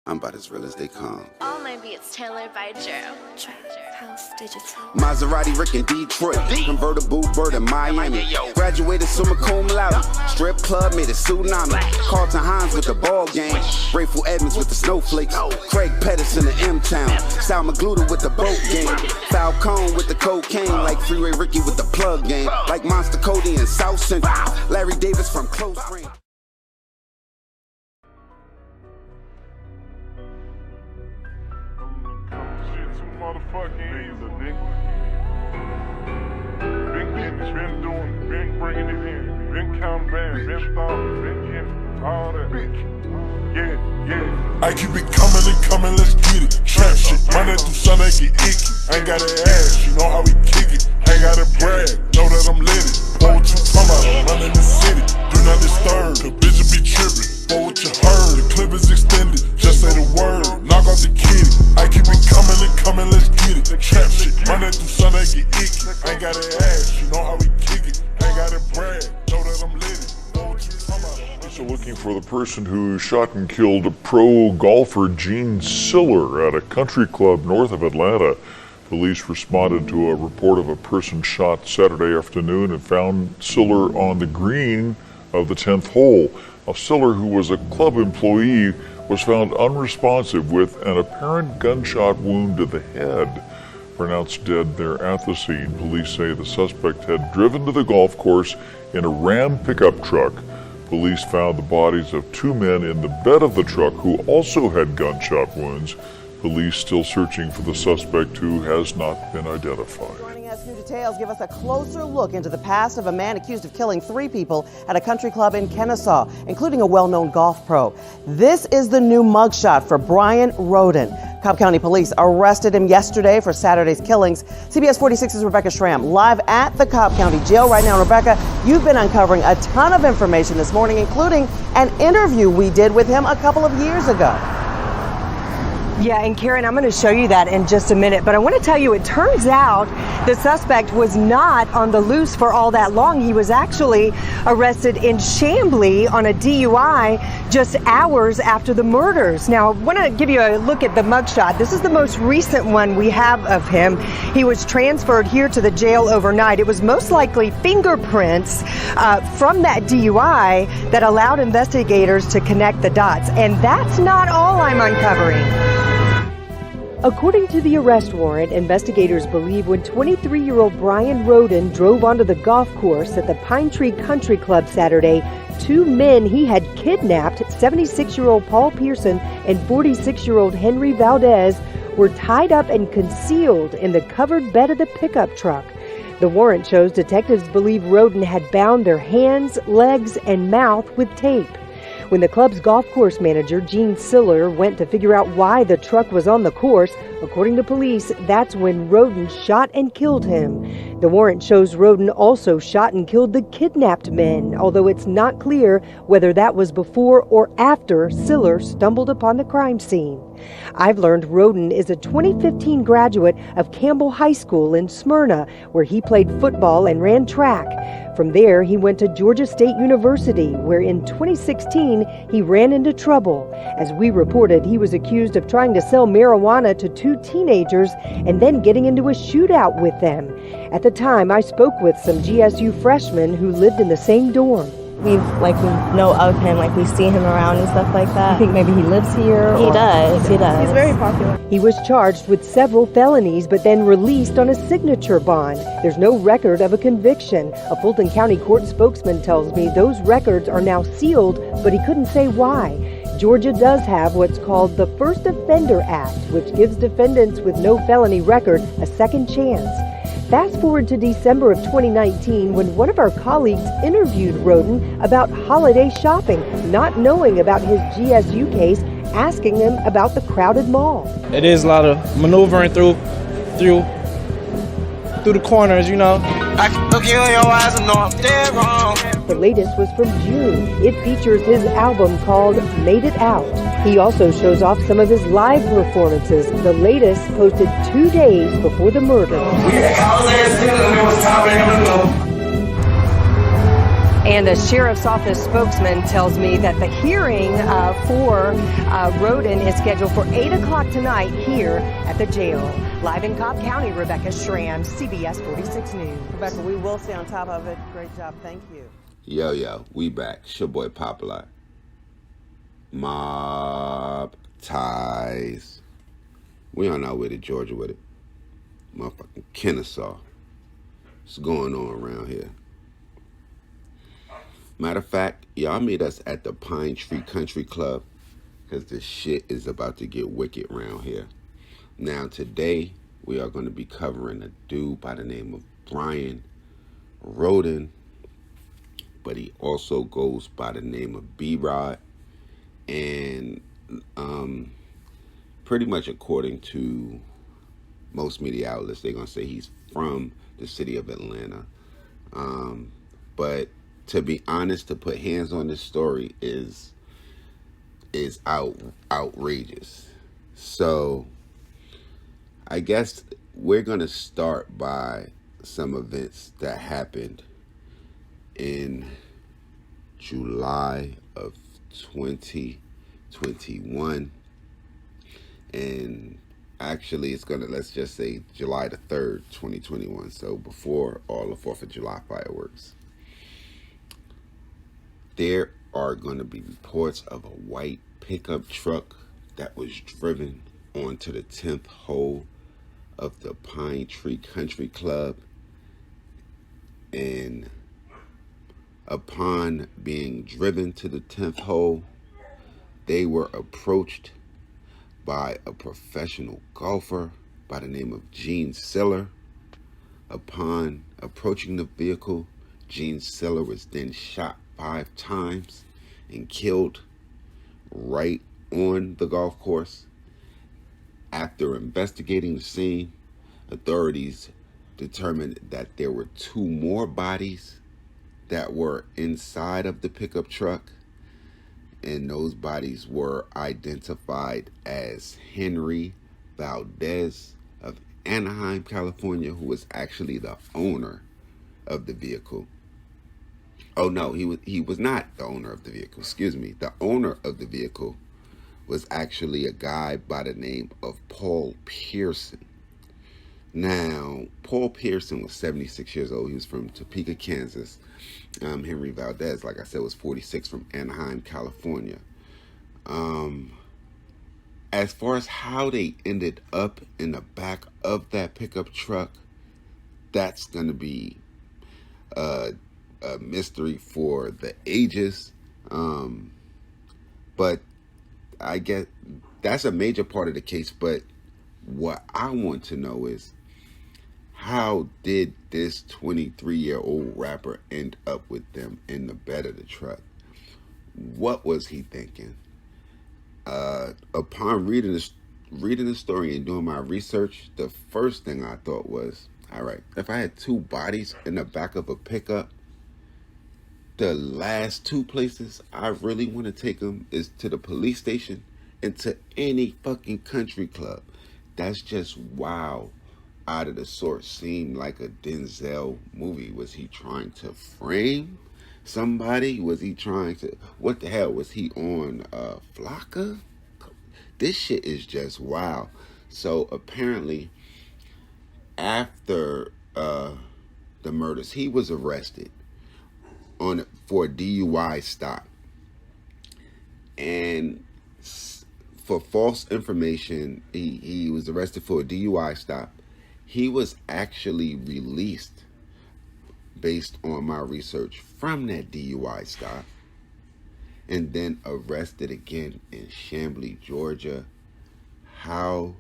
I'm about as real as they come. All my beats tailored by Joe. House Digital. Maserati, Rick in Detroit. Convertible bird in Miami. Graduated summa cum laude. Strip club made a tsunami. Carlton Hines with the ball game. Grateful Edmonds with the snowflakes. Craig Pettis in the M-Town. Sal Magluta with the boat game. Falcone with the cocaine. Like Freeway Ricky with the plug game. Like Monster Cody in South Central. Larry Davis from close range. Motherfucking easy, nigga. Been getting, been doing, been bringing it in, been counting bands, been starting, been getting all that. Yeah. I keep it coming and coming, let's get it. Trap shit, Monday through Sunday get icky. Ain't got an ass, you know how we kick it. Ain't got to brag, know that I'm lit it. Boy, what you talking about? I'm running the city. Do not disturb, the bitch be tripping. Boy, what you heard? The clip is extended. Just say the word, knock off the kitty. I keep it coming and coming, let's get it. Trap shit, Monday through Sunday get icky. Ain't got an ass, you know how we kick it. Ain't got to brag, know that I'm lit it. Boy, what you talking about? So looking for the person who shot and killed pro golfer Gene Siller at a country club north of Atlanta. Police responded to a report of a person shot Saturday afternoon and found Siller on the green of the 10th hole. Now, Siller, who was a club employee, was found unresponsive with an apparent gunshot wound to the head. Pronounced dead there at the scene. Police say the suspect had driven to the golf course in a Ram pickup truck. Police found the bodies of two men in the bed of the truck who also had gunshot wounds. Police still searching for the suspect who has not been identified. Joining us, new details give us a closer look into the past of a man accused of killing 3 people at a country club in Kennesaw, including a well-known golf pro. This is the new mugshot for Bryan Rhoden. Cobb County Police arrested him yesterday for Saturday's killings. CBS 46's Rebecca Schramm live at the Cobb County Jail right now. Rebecca, you've been uncovering a ton of information this morning, including an interview we did with him a couple of years ago. Yeah, and Karen, I'm going to show you that in just a minute, but I want to tell you, it turns out the suspect was not on the loose for all that long. He was actually arrested in Chamblee on a DUI just hours after the murders. Now, I want to give you a look at the mugshot. This is the most recent one we have of him. He was transferred here to the jail overnight. It was most likely fingerprints from that DUI that allowed investigators to connect the dots. And that's not all I'm uncovering. According to the arrest warrant, investigators believe when 23-year-old Bryan Rhoden drove onto the golf course at the Pine Tree Country Club Saturday, 2 men he had kidnapped, 76-year-old Paul Pearson and 46-year-old Henry Valdez, were tied up and concealed in the covered bed of the pickup truck. The warrant shows detectives believe Rhoden had bound their hands, legs, and mouth with tape. When the club's golf course manager, Gene Siller, went to figure out why the truck was on the course, according to police, that's when Rhoden shot and killed him. The warrant shows Rhoden also shot and killed the kidnapped men, although it's not clear whether that was before or after Siller stumbled upon the crime scene. I've learned Rhoden is a 2015 graduate of Campbell High School in Smyrna, where he played football and ran track. From there, he went to Georgia State University, where in 2016, he ran into trouble. As we reported, he was accused of trying to sell marijuana to 2 teenagers and then getting into a shootout with them. At the time, I spoke with some GSU freshmen who lived in the same dorm. We know of him, we see him around and stuff like that. You think maybe he lives here? He does. He's very popular. He was charged with several felonies, but then released on a signature bond. There's no record of a conviction. A Fulton County court spokesman tells me those records are now sealed, but he couldn't say why. Georgia does have what's called the First Offender Act, which gives defendants with no felony record a second chance. Fast forward to December of 2019 when one of our colleagues interviewed Rhoden about holiday shopping, not knowing about his GSU case, asking him about the crowded mall. It is a lot of maneuvering through the corners, you know. I can look you in your eyes and know I'm dead wrong. The latest was from June. It features his album called Made It Out. He also shows off some of his live performances. The latest posted 2 days before the murder. And a sheriff's office spokesman tells me that the hearing for Rhoden is scheduled for 8 o'clock tonight here at the jail. Live in Cobb County, Rebecca Schramm, CBS 46 News. Rebecca, we will stay on top of it. Great job. Thank you. Yo, we back. It's your boy Popalot. Mobb ties. We on our way to Georgia with it. Motherfucking Kennesaw. What's going on around here? Matter of fact, y'all meet us at the Pine Tree Country Club because the shit is about to get wicked around here. Now, today, we are going to be covering a dude by the name of Bryan Rhoden, but he also goes by the name of B-Rod, and pretty much according to most media outlets, they're going to say he's from the city of Atlanta. But to be honest, to put hands on this story is outrageous. So I guess we're going to start by some events that happened in July of 2021. And actually, it's going to, let's just say July the 3rd, 2021. So before all the 4th of July fireworks. There are going to be reports of a white pickup truck that was driven onto the 10th hole of the Pine Tree Country Club. And upon being driven to the 10th hole, they were approached by a professional golfer by the name of Gene Siller. Upon approaching the vehicle, Gene Siller was then shot 5 times and killed right on the golf course. After investigating the scene, authorities determined that there were 2 more bodies that were inside of the pickup truck, and those bodies were identified as Henry Valdez of Anaheim, California, who was actually the owner of the vehicle. Oh no, he was not the owner of the vehicle. Excuse me. The owner of the vehicle was actually a guy by the name of Paul Pearson. Now, Paul Pearson was 76 years old. He was from Topeka, Kansas. Henry Valdez, like I said, was 46, from Anaheim, California. As far as how they ended up in the back of that pickup truck, that's going to be a mystery for the ages. But I guess that's a major part of the case. But what I want to know is, how did this 23-year-old rapper end up with them in the bed of the truck? What was he thinking? Upon reading the story and doing my research, the first thing I thought was, all right, if I had 2 bodies in the back of a pickup, the last 2 places I really want to take them is to the police station and to any fucking country club. That's just wow. Out of the sort. Seemed like a Denzel movie. Was he trying to frame somebody? Was he trying to, what the hell, was he on Flocka? This shit is just wow. So apparently after the murders, he was arrested for a DUI stop, and for false information, he was arrested for a DUI stop. He was actually released based on my research from that DUI stop, and then arrested again in Chamblee, Georgia. How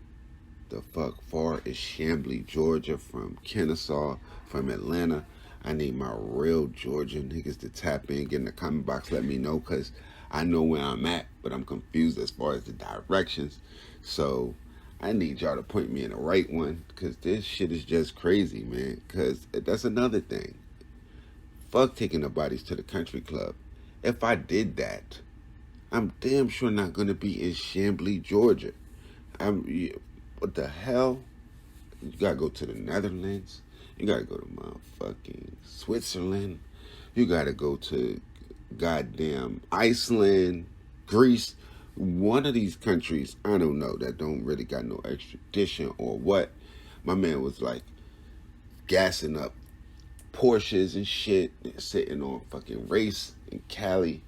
the fuck far is Chamblee, Georgia from Kennesaw, from Atlanta? I need my real Georgia niggas to tap in, get in the comment box, let me know, because I know where I'm at, but I'm confused as far as the directions. So I need y'all to point me in the right one, because this shit is just crazy, man. Because that's another thing. Fuck taking the bodies to the country club. If I did that, I'm damn sure not going to be in Chamblee, Georgia. What the hell? You got to go to the Netherlands. You got to go to motherfucking Switzerland. You gotta go to goddamn Iceland, Greece, one of these countries, I don't know, that don't really got no extradition or what. My man was like gassing up Porsches and shit, sitting on fucking race in Cali,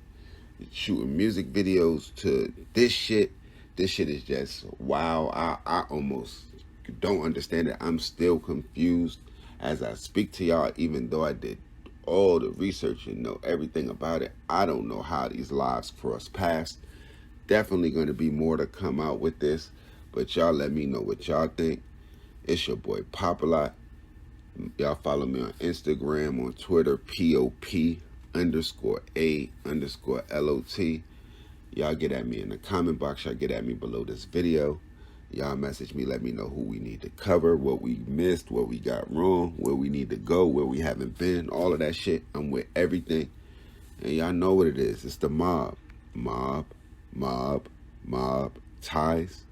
shooting music videos to this shit. This shit is just wow. I almost don't understand it. I'm still confused as I speak to y'all, even though I did all the research and know everything about it. I don't know how these lives cross paths. Definitely going to be more to come out with this, but y'all let me know what y'all think. It's your boy Popalot. Y'all follow me on Instagram, on Twitter, POP_A_LOT. Y'all get at me in the comment box. Y'all get at me below this video. Y'all message me, let me know who we need to cover, what we missed, what we got wrong, where we need to go, where we haven't been, all of that shit. I'm with everything. And y'all know what it is. It's the mob. Mob, ties.